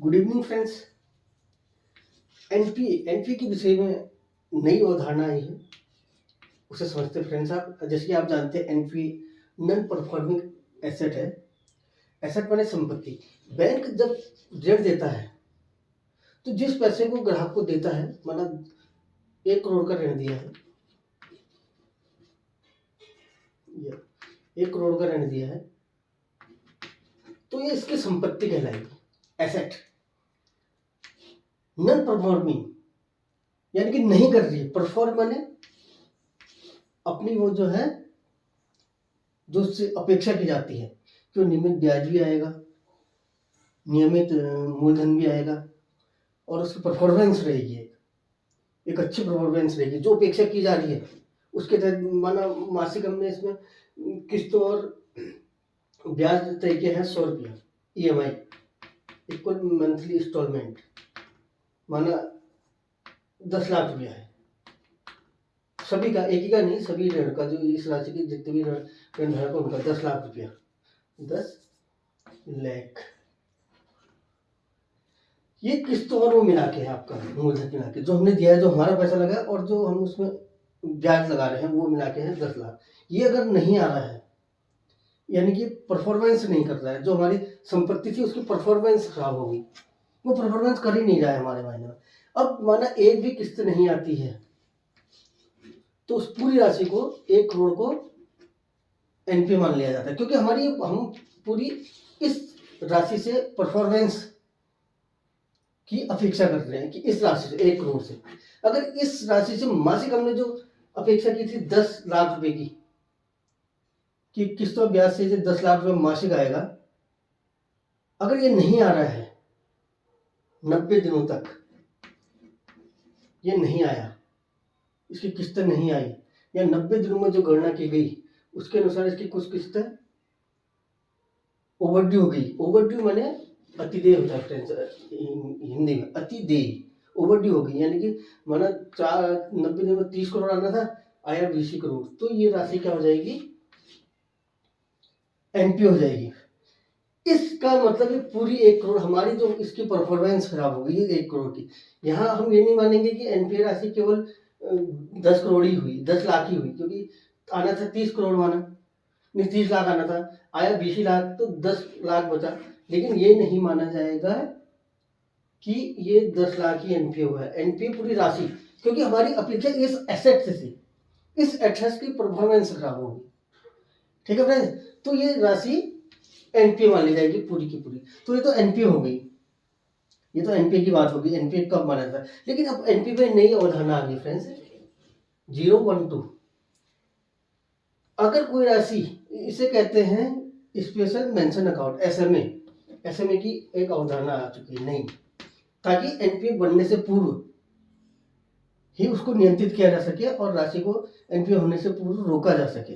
Good evening friends. NP के विषय में नई अवधारणा आई है, उसे समझते फ्रेंड्स। आप जैसे कि आप जानते हैं एनपी नॉन परफॉर्मिंग एसेट है। एसेट माने संपत्ति। बैंक जब ऋण देता है तो जिस पैसे को ग्राहक को देता है, माना 1 करोड़ का ऋण दिया है, 1 करोड़ का ऋण दिया है, तो ये इसकी संपत्ति कहलाएगी, एसेट। नॉन परफॉर्मिंग यानी कि नहीं कर रही है। परफॉर्म माने अपनी वो जो है, जो उससे अपेक्षा की जाती है कि वो नियमित ब्याज भी आएगा, नियमित मूलधन भी आएगा और उसकी परफॉर्मेंस रहेगी, एक अच्छी परफॉर्मेंस रहेगी जो अपेक्षा की जा रही है उसके तहत। माना मासिक हमने इसमें किस्तों और ब्याज तय किया है 100 रुपया, EMI इक्वल मंथली इंस्टॉलमेंट, माना 10 लाख रुपया है सभी का, एक ही का नहीं, सभी ऋण का, जो इस राशि की जितने भी ऋण धारक उनका 10 लाख रुपया, 10 लाख। ये किस्त और वो मिला के है, आपका मूलधन मिला के जो हमने दिया है, जो हमारा पैसा लगा है और जो हम उसमें ब्याज लगा रहे हैं, वो मिला के है 10 लाख। ये अगर नहीं आ रहा है यानी कि परफॉर्मेंस नहीं कर रहा है, जो हमारी संपत्ति थी उसकी परफॉर्मेंस खराब होगी, वो परफॉर्मेंस कर ही नहीं रहा है हमारे मायने में। अब माना एक भी किस्त नहीं आती है तो उस पूरी राशि को, 1 करोड़ को एनपी मान लिया जाता है, क्योंकि हम पूरी इस राशि से परफॉर्मेंस की अपेक्षा कर रहे हैं कि इस राशि से, 1 करोड़ से, अगर इस राशि से मासिक हमने जो अपेक्षा की थी 10 लाख रुपए की, कि किस्तों ब्याज से 10 लाख रुपए मासिक आएगा, अगर ये नहीं आ रहा है 90 दिनों तक, ये नहीं आया, इसकी किस्तें नहीं आई, या 90 दिनों में जो गणना की गई उसके अनुसार इसकी कुछ किस्तें ओवरड्यू हो गई। ओवरड्यू माने अतिदेय होता है फ्रेंड्स, हिंदी में अतिदेय, ओवरड्यू हो गई, यानी कि माना 90 दिन में 30 करोड़ आना था, आया 20 करोड़, तो ये राशि क्या हो जाएगी, एनपी हो जाएगी। इसका मतलब ये पूरी 1 करोड़ हमारी जो इसकी परफॉर्मेंस खराब हो गई है 1 करोड़ की। यहाँ हम ये नहीं मानेंगे कि एनपी राशि केवल 10 करोड़ ही हुई, 10 लाख ही हुई, क्योंकि आना था 30 करोड़, माना नहीं 30 लाख आना था, आया 20 लाख, तो 10 लाख बचा। लेकिन ये नहीं माना जाएगा कि ये 10 लाख ही एनपी हुआ है। एनपी पूरी राशि, क्योंकि हमारी अपेक्षा इस एसेट से थी, इस एसेट की परफॉर्मेंस खराब होगी। ठीक है फ्रेंड्स, तो ये राशि एनपी मान ली जाएगी पूरी की पूरी। तो ये तो एनपी हो गई, ये तो एनपी की बात होगी, एनपी कब माना था। लेकिन अब एनपी पे नई अवधारणा आ गई फ्रेंड्स, 012। अगर कोई राशि, इसे कहते हैं स्पेशल मेंशन अकाउंट, एसएमए की एक अवधारणा आ चुकी है नई, ताकि एनपीए बनने से पूर्व ही उसको नियंत्रित किया जा सके और राशि को एनपीए होने से पूर्व रोका जा सके।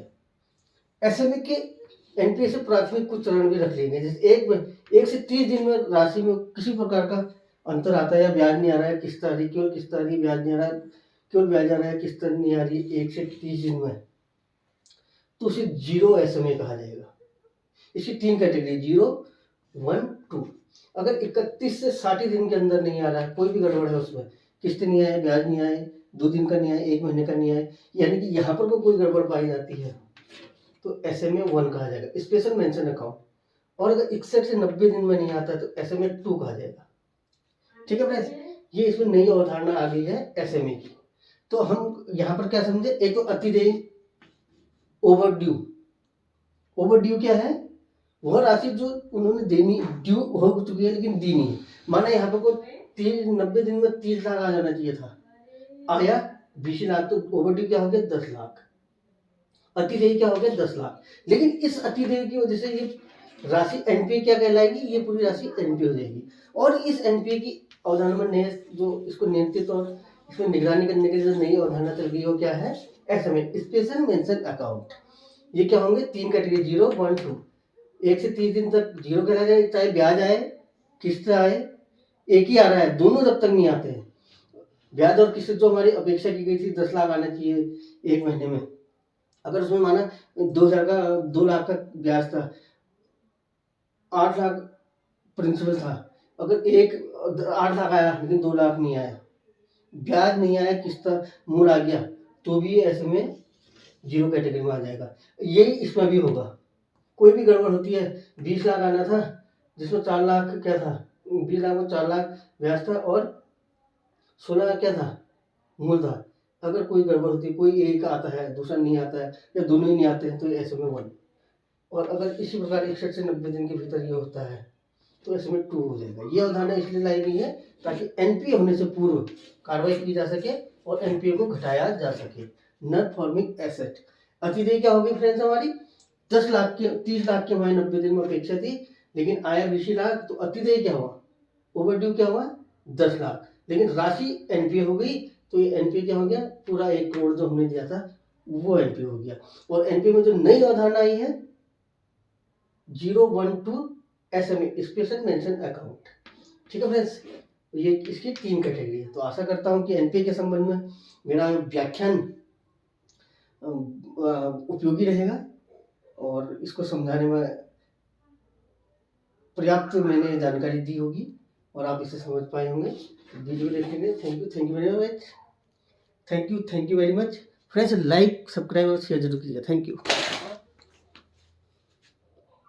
एसएमए के एनपीए से प्राथमिक कुछ चरण भी रख लिए गए, जैसे 1 से 30 दिन में राशि में किसी प्रकार का अंतर आता है या ब्याज नहीं आ रहा है, किस्त आ रही, केवल किस्त आ रही, ब्याज नहीं आ रहा है, केवल ब्याज आ रहा है, किस्त नहीं आ रही, 1 से 30 दिन में, तो उसे 0 एसएमए कहा जाएगा। इसकी 3 कैटेगरी, 0, 1, 2। अगर 31 से 60 दिन के अंदर नहीं आ रहा है, कोई भी गड़बड़ है उसमें, किस्त नहीं आए, ब्याज नहीं आए, 2 दिन का नहीं आए, 1 महीने का नहीं आए, यानी कि यहाँ पर कोई गड़बड़ पाई जाती है, तो एसएमए 1 कहा जाएगा, स्पेशल मेंशन अकाउंट। और अगर 61 से 90 दिन में नहीं आता है तो एसएमए 2 कहा जाएगा। ठीक है फ्रेंड्स, ये इसमें नई अवधारणा आ गई है एसएमए की। तो हम यहाँ पर क्या समझे, एक तो अतिदेय, ओवरड्यू क्या है, वह राशि जो उन्होंने देनी, ड्यू हो चुकी है लेकिन दी नहीं। माना यहाँ पर कोई 90 दिन में 30 लाख आ जाना चाहिए था, आया 20 लाख, तो ओवरड्यू क्या हो गया, 10 लाख। अतिदेय क्या हो गया, 10 लाख। लेकिन इस अतिदेय की वजह से ये राशि एनपीए क्या कहलाएगी, ये पूरी राशि एनपीए हो जाएगी। और इस एनपीए की अवधारणा में नए जो इसको नियंत्रित और इसमें निगरानी करने के लिए जो नई अवधारणा चल गई वो क्या है, एसएमए, स्पेशल मेंशन अकाउंट। ये क्या होंगे, 3 कैटेगरी, 0, 1, 2। 1 से 30 दिन तक 0 कहा जाए, चाहे ब्याज आए, किस्त आए, एक ही आ रहा है, दोनों जब तक नहीं आते हैं, ब्याज और किस्त जो हमारी अपेक्षा की गई थी 10 लाख आना चाहिए 1 महीने में, अगर उसमें माना 2 लाख का ब्याज था, 8 लाख प्रिंसिपल था, अगर 8 लाख आया लेकिन 2 लाख नहीं आया, ब्याज नहीं आया, किस्त मूल आ गया, तो भी ऐसे में जीरो कैटेगरी में आ जाएगा। यही इसमें भी होगा। कोई भी गड़बड़ होती है, 20 लाख आना था जिसमें 4 लाख क्या था, 20 लाख में 4 लाख ब्याज था और 16 क्या था, मूल था। अगर कोई गड़बड़ होती है, कोई एक आता है दूसरा नहीं आता है या दोनों ही नहीं आते हैं, तो ऐसे में 1। और अगर इसी प्रकार 61 से 90 दिन के भीतर ये होता है तो ऐसे में 2 हो जाएगा। ये अवधारणा इसलिए लाई गई है ताकि एनपीए होने से पूर्व कार्रवाई की जा सके और एनपीए को घटाया जा सके। नॉन फॉर्मिंग एसेट अतिदेय क्या होगी फ्रेंड्स हमारी, 10 लाख के 30 लाख के हमारे 90 दिन में अपेक्षा थी, लेकिन आया 20 लाख, तो अतिदेय क्या हुआ, ओवरड्यू क्या हुआ, 10 लाख, लेकिन राशि एनपीए हो गई, तो ये एनपीए क्या हो गया, पूरा 1 करोड़ जो हमने दिया था वो एनपीए हो गया। और एनपीए में जो नई अवधारणा आई है 012 एसएमए स्पेशल मेंशन अकाउंट। ठीक है फ्रेंड्स, ये इसकी 3 कैटेगरी है। तो आशा करता हूँ कि एनपीए के संबंध में मेरा व्याख्यान उपयोगी रहेगा और इसको समझाने में पर्याप्त मैंने जानकारी दी होगी और आप इसे समझ पाए होंगे। वीडियो देखने के लिए thank you very much, thank you very much friends. Like, subscribe और शेयर जरूर कीजिएगा। Thank you.